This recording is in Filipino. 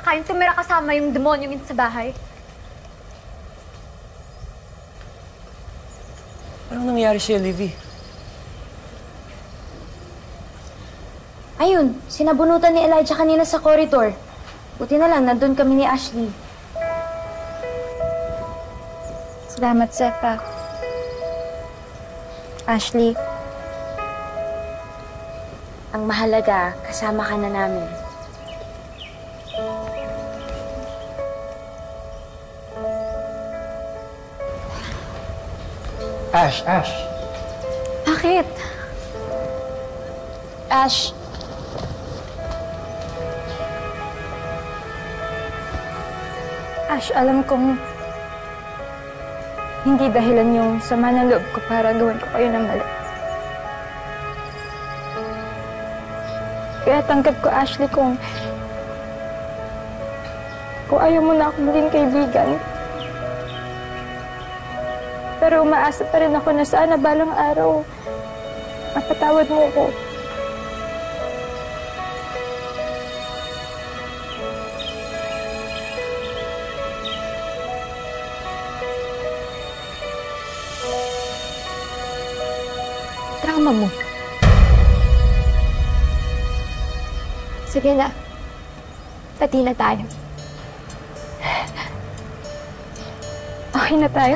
kayang tumira kasama yung demonyong yun sa bahay? Anong nangyari sa'yo, Livy? Ayun, sinabunutan ni Elijah kanina sa corridor. Buti na lang, nandun kami ni Ashley. Salamat, Sefa. Ashley. Ang mahalaga, kasama ka na namin. Ash! Bakit? Ash. Ash, alam kong hindi dahilan yung sama ng loob ko para gawin ko kayo ng mali. Kaya tanggap ko, Ashley, kung ayaw mo na ako maging kaibigan. Pero umaasa pa rin ako na sana balang araw mapatawad mo ko. Trauma mo. Sige na. Pati na tayo. Okay na tayo?